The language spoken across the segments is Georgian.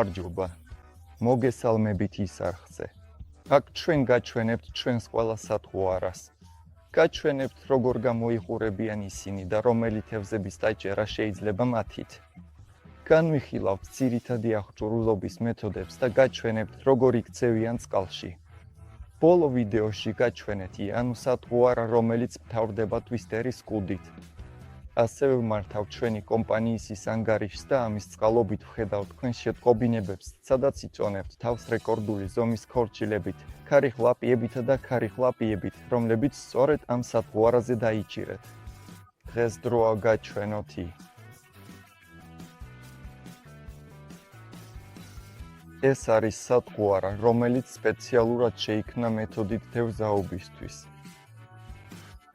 გამარჯობა. მოგესალმებით ის არხზე. აქ ჩვენ გაჩვენებთ ჩვენს ყველა სათღვარას. გაჩვენებთ როგორ გამოიყურებიან ისინი და რომელი თევზების დაჭერა შეიძლება მათით. განვიხილავთ ძირითადი აღჭურვილობის მეთოდებს და გაჩვენებთ როგორ იქცევიან წყალში. ბოლო ვიდეოში გაჩვენეთ იანუ სათღვარა, რომელიც მთავრდება ტვისტერის კუდით. ასევე ვმართავთ ჩვენი კომპანიის ის ანგარიშს და ამის წყალობით ვხედავთ თქვენს შეტყობინებებს, სადაც იწონებთ თავს რეკორდული ზომის ქორჭილებით, ქარიხლაპიებითა და ქარიხლაპიებით, რომლებიც სწორედ ამ სათღვარაზე დაიჭირეთ. დღეს დროა გაჩვენოთი. ეს არის სათღვარა, რომელიც სპეციალურად შეიქმნა მეთოდით თევზაობისთვის.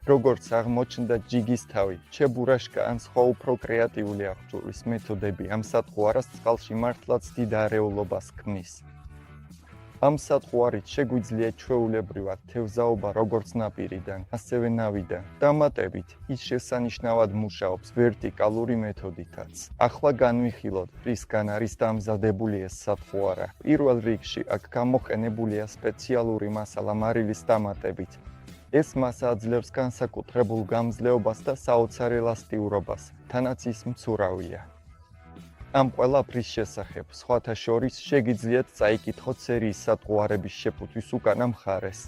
როგორც აღმოჩნდა ჯიგის თავი, ჩებურაშკა ან სხვა უფრო კრეატიული აღჭურვის მეთოდები ამ სათღვარას წყალში მართლაც დიდ არეულობას ქმნის. ამ სათღვარით შეგვიძლია ჩვეულებრივად თევზაობა როგორც ნაპირიდან, ასევე ნავიდან. დამატებით, ის შესანიშნავად მუშაობს ვერტიკალური მეთოდითაც. ახლა განვიხილოთ, რისგან არის დამზადებული ეს სათღვარა. პირველ რიგში აქ გამოყენებულია სპეციალური მასალა მარილის დამატებით. ეს მასა აძლევს განსაკუთრებულ გამძლეობას და საოცარ ელასტიურობას, თანაც ის მცურავია. ამ ყველაფრის შესახებ, სხვათა შორის, შეგიძლიათ წაიკითხოთ სერიის სათღვარების შეფუთვის უკანა მხარეს.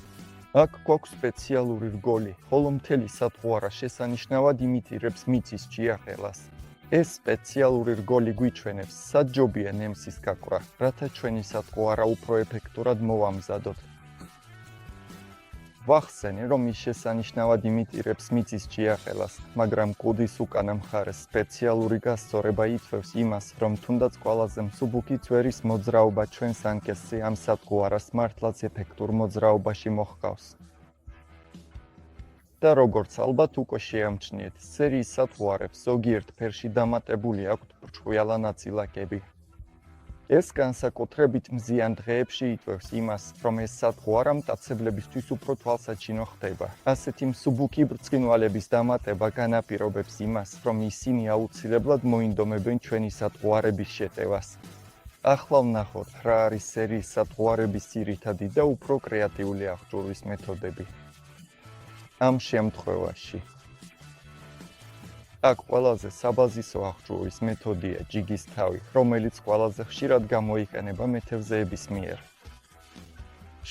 აქ გვაქვს სპეციალური რგოლი, ხოლო მთელი სათღვარა შესანიშნავად იმიტირებს მიწის ჭიახელას. ეს სპეციალური რგოლი გვიჩვენებს, სად ჯობია ნემსის გაკვრა, რათა ჩვენი სათღვარა უფრო ეფექტურად მოვამზადოთ. ვახსენე, რომ ის შესანიშნავად იმიტირებს მიწის ჭიახელას, მაგრამ კუდის უკანა მხარეს სპეციალური გასწორება იწვევს იმას, რომ თუნდაც ყველაზე მსუბუქი წვერის მოძრაობა ჩვენს ანკესზე ამ სათღვარას მართლაც ეფექტურ მოძრაობაში მოჰყავს. და როგორც ალბათ უკვე შეამჩნიეთ, სერიის სათღვარებს ზოგიერთ ფერში დამატებული აქვთ ბრჭყვიალა ნაწილაკები. ეს განსაკუთრებით მზიან დღეებში იწვევს იმას, რომ ეს სათღვარა მტაცებლებისთვის უფრო თვალსაჩინო ხდება. ასეთი მსუბუქი ბრწყინვალების დამატება განაპირობებს იმას, რომ ისინი აუცილებლად მოინდომებენ ჩვენი სათღვარების შეტევას. ახლა ვნახოთ, რა არის სერიის სათღვარების ძირითადი და უფრო კრეატიული აღჭურვის მეთოდები. ამ შემთხვევაში აქ ყველაზე საბაზისო აღჭურვის მეთოდია ჯიგის თავი, რომელიც ყველაზე ხშირად გამოიყენება მეთევზეების მიერ.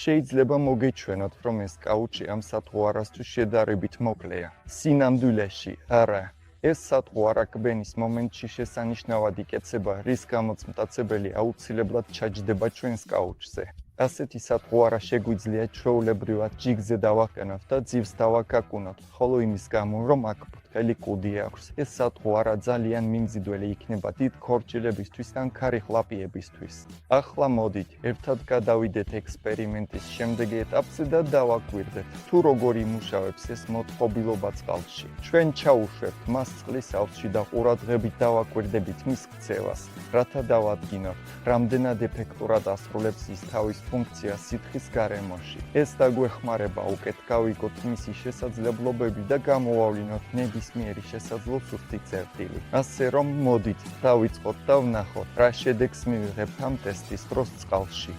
შეიძლება მოგეჩვენოთ, რომ ეს კაუჩი ამ სათღვარასთვის შედარებით მოკლეა. სინამდვილეში, არა. ეს სათღვარა კბენის მომენტში შესანიშნავად იკეცება, რის გამოც მტაცებელი აუცილებლად ჩაჯდება ჩვენს კაუჩზე. ასეთი სათღვარა შეგვიძლია ჩვეულებრივად ჯიგზე დავაყენოთ და ძირს დავაკაკუნოთ, ხოლო იმის გამო, რომ აქ ბრტყელი კუდი აქვს, ეს სათღვარა ძალიან მიმზიდველი იქნება დიდ ქორჭილებისთვის ან ქარიხლაპიებისთვის. ახლა მოდით, ერთად გადავიდეთ ექსპერიმენტის შემდეგ ეტაპზე და დავაკვირდეთ, თუ როგორ იმუშავებს ეს მოწყობილობა წყალში. ჩვენ ჩაუშვებთ მას წყლის აუზში და ყურადღებით დავაკვირდებით მის ქცევას, რათა დავადგინოთ, რამდენად ეფექტურად ასრულებს ის თავის ფუნქციას სითხის გარემოში. ეს დაგვეხმარება უკეთ გავიგოთ მისი შესაძლებლობები და გამოვავლინოთ ნებისმიერი შესაძლო სუსტი წერტილი. ასე რომ მოდით, დავიწყოთ და ვნახოთ, რა შედეგს მივიღებთ ამ ტესტის დროს წყალში.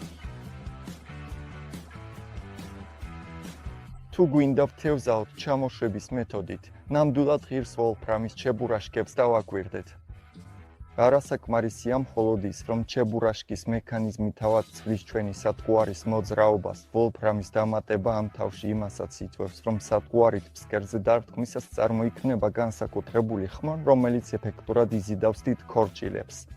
თუ გვინდა ვთევზაოთ ჩამოშვების მეთოდით, ნამდვილად ღირს ვოლფრამის ჩებურაშკებს დავაკვირდეთ. არასაკმარისია მხოლოდ ის, რომ ჩებურაშკის მექანიზმი თავად ცვლის ჩვენი სათღვარის მოძრაობას, ვოლფრამის დამატება ამ თავში იმასაც იწვევს, რომ სათღვარით ფსკერზე დარტყმისას წარმოიქმნება განსაკუთრებული ხმა, რომელიც ეფექტურად იზიდავს დიდ ქორჭილებს.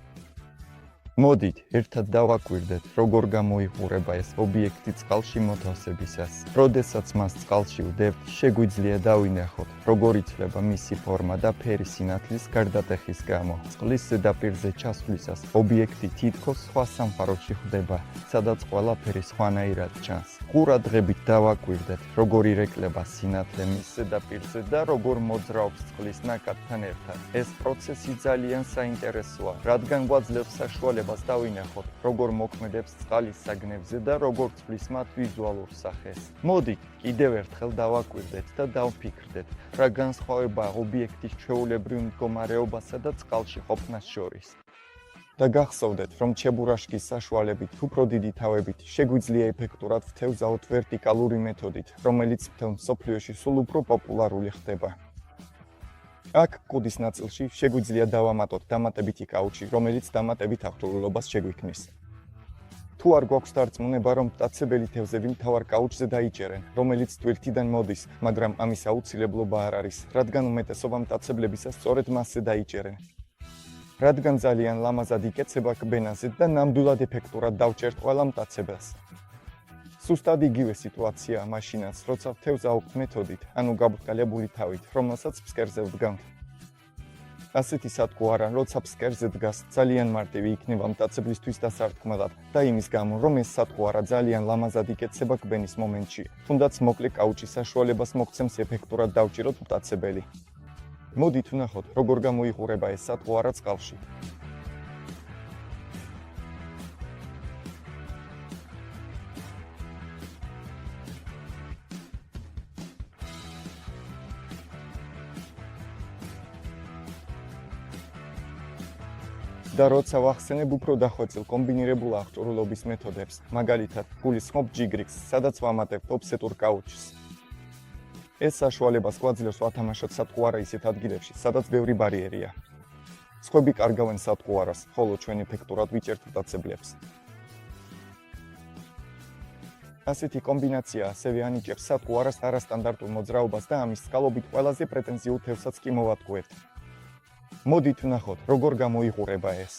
მოდით, ერთად დავაკვირდეთ, როგორ გამოიყურება ეს ობიექტი წყალში მოთავსებისას. როდესაც მას წყალში ვდებთ, შეგვიძლია დავინახოთ, როგორ იცვლება მისი ფორმა და ფერი სინათლის გარდატეხის გამო. წყლის ზედაპირზე ჩასვლისას ობიექტი თითქოს სხვა სამყაროში ხვდება, სადაც ყველაფერი სხვანაირად ჩანს. ყურადღებით დავაკვირდეთ, როგორ ირეკლება სინათლე მის ზედაპირზე და როგორ მოძრაობს წყლის ნაკადთან ერთად. ეს პროცესი ძალიან საინტერესოა, რადგან გვაძლევს საშუალებას დავინახოთ, როგორ მოქმედებს წყალის საგნებზე და როგორ ცვლის მათ ვიზუალურ სახეს. მოდით, კიდევ ერთხელ დავაკვირდეთ და დავფიქრდეთ, რა განსხვავებაა ობიექტის ჩვეულებრივ მდგომარეობასა და წყალში ყოფნას შორის. და გახსოვდეთ, რომ ჩებურაშკის საშუალებით უფრო დიდი თავებით შეგვიძლია ეფექტურად ვთევზაოთ ვერტიკალური მეთოდით, რომელიც მთელ მსოფლიოში სულ უფრო პოპულარული ხდება. აქ კუდის ნაწილში შეგვიძლია დავამატოთ დამატებითი კაუჩი, რომელიც დამატებით აღჭურვილობას შეგვიქმნის. თუ არ გვაქვს დარწმუნება, რომ მტაცებელი თევზები მთავარ კაუჩზე დაიჭერენ, რომელიც ტვირთიდან მოდის, მაგრამ ამის აუცილებლობა არ არის, რადგან უმეტესობა მტაცებლებისა სწორედ მასზე დაიჭერენ. რადგან ძალიან ლამაზად იკეცება კბენაზე და ნამდვილად ეფექტურად დავჭერთ ყველა მტაცებელს. სუსტად იგივე სიტუაციაა მაშინაც, როცა ვთევზაობთ მეთოდით, ანუ გაბრტყელებული თავით, რომელსაც ფსკერზე ვდგამთ. ასეთი სათქო არა, როცა ფსკერზე დგას, ძალიან მარტივი იქნება მტაცებლისთვის დასარტყმელად და იმის გამო, რომ ეს სათქო არა ძალიან ლამაზად იკეცება კბენის მომენტში, თუნდაც მოკლე კაუჩის საშუალებას მოგცემს ეფექტურად დავჭიროთ მტაცებელი. მოდით ვნახოთ, როგორ გამოიყურება ეს სათქო არა წყალში. და როცა ვახსენებ უფრო დახვეწილ კომბინირებულ აღჭურვილობის მეთოდებს, მაგალითად, გულისხმობ ჯიგრიქს, სადაც ვამატებთ ოფსეტურ კაუჩს. ეს საშუალებას გვაძლევს ვათამაშოთ სათქო არა ისეთ ადგილებში, სადაც ბევრი ბარიერია. სხვები კარგავენ სათქო არას, ხოლო ჩვენ ეფექტურად ვიჭერთ მტაცებლებს. ასეთი კომბინაცია ასევე ანიჭებს სათქო არას არასტანდარტულ მოძრაობას და ამის წყალობით ყველაზე პრეტენზიულ თევზსაც კი მოვატყუებთ. მოდით ვნახოთ, როგორ გამოიყურება ეს.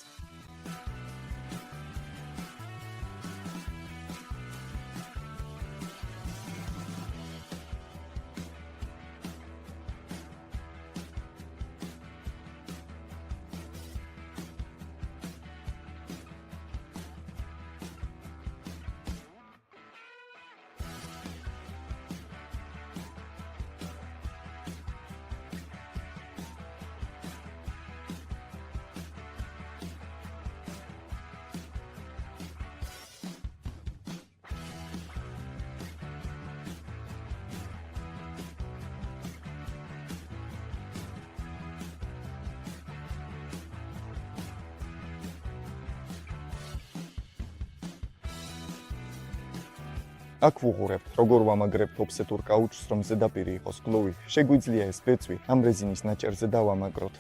აქ ვუღურებთ, როგორ ვამაგრებთ ოფსეტურ კაუჩს, რომ ზედაპირი იყოს გლუვი. შეგვიძლია ეს ბეწვი ამ რეზინის ნაჭერზე დავამაგროთ.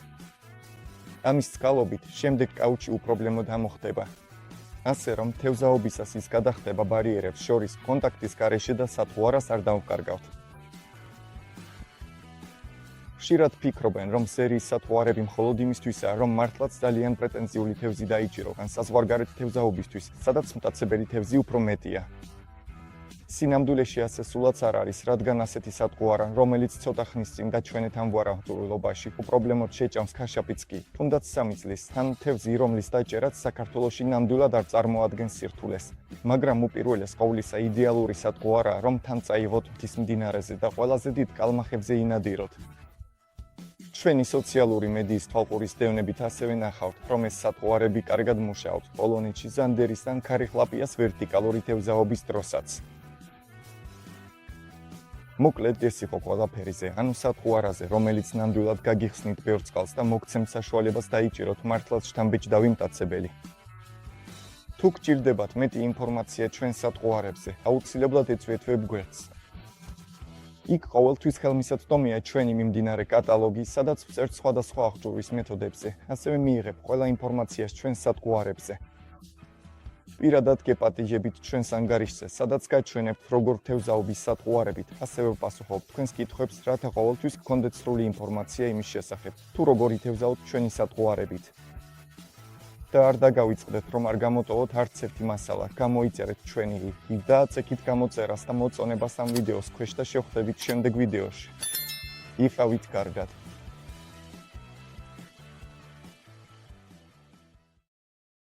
ამის წყალობით შემდეგ კაუჩი უპრობლემოდ ამოხდება. ასე რომ თევზაობისას ის გადახდება ბარიერებს შორის კონტაქტის გარეშე და სათქო არას არ დავკარგავთ. ხშირად ფიქრობენ, რომ სერიის სათქო არები მხოლოდ იმისთვისაა, რომ მართლაც ძალიან პრეტენზიული თევზი დაიჭირო, ან საზღვარგარეთ თევზაობისთვის, სადაც მტაცებელი თევზი უფრო მეტია. სინამდვილეში ასე სულაც არ არის, რადგან ასეთი სათქო არა, რომელიც ცოტა ხნის წინ გაჩვენეთ ამგვარ აღჭურვილობაში, უპრობლემოდ შეჭამს ქაშაპიც კი, თუნდაც 3 წლის, თან თევზი, რომლის დაჭერაც საქართველოში ნამდვილად არ წარმოადგენს სირთულეს. მაგრამ უპირველეს ყოვლისა იდეალური სათქო არაა, რომ თან წაიღოთ მთის მდინარეზე და ყველაზე დიდ კალმახებზე ინადიროთ. ჩვენი სოციალური მედიის თვალყურის დევნებით ასევე ნახავთ, რომ ეს სათქო არები კარგად მუშაობს პოლონეთში ზანდერის ან ქარიხლაპიას ვერტიკალური თევზაობის დროსაც. მოკლედ ეს იყო ყველაფერიზე, ანუ სათქო არაზე, რომელიც ნამდვილად გაგიხსნით ბევრ წყალს და მოგცემს საშუალებას დაიჭიროთ მართლაც შთამბეჭდავი მტაცებელი. თუ გჭირდებათ მეტი ინფორმაცია ჩვენ სათქო არებზე, აუცილებლად ეწვიეთ ვებგვერდს. იქ ყოველთვის ხელმისაწვდომია ჩვენი მიმდინარე კატალოგი, სადაც ვწერთ სხვადასხვა აღჭურვის მეთოდებზე, ასევე მიიღებ ყველა ინფორმაციას ჩვენ სათქო არებზე. პირადად გეპატიჟებით ჩვენს ანგარიშზე, სადაც გაჩვენებთ, როგორ თევზაობის სათქო არებით, ასევე ვპასუხობთ თქვენს კითხვებს, რათა ყოველთვის გქონდეთ სრული ინფორმაცია იმის შესახებ, თუ როგორ ითევზაოთ ჩვენი სათქო არებით. და არ დაგავიწყდეთ, რომ არ გამოტოვოთ არც ერთი მასალა, გამოიწერეთ ჩვენი ლინკი და აწექით გამოწერას და მოწონებას ამ ვიდეოს ქვეშ და შევხვდებით შემდეგ ვიდეოში. იყავით კარგად.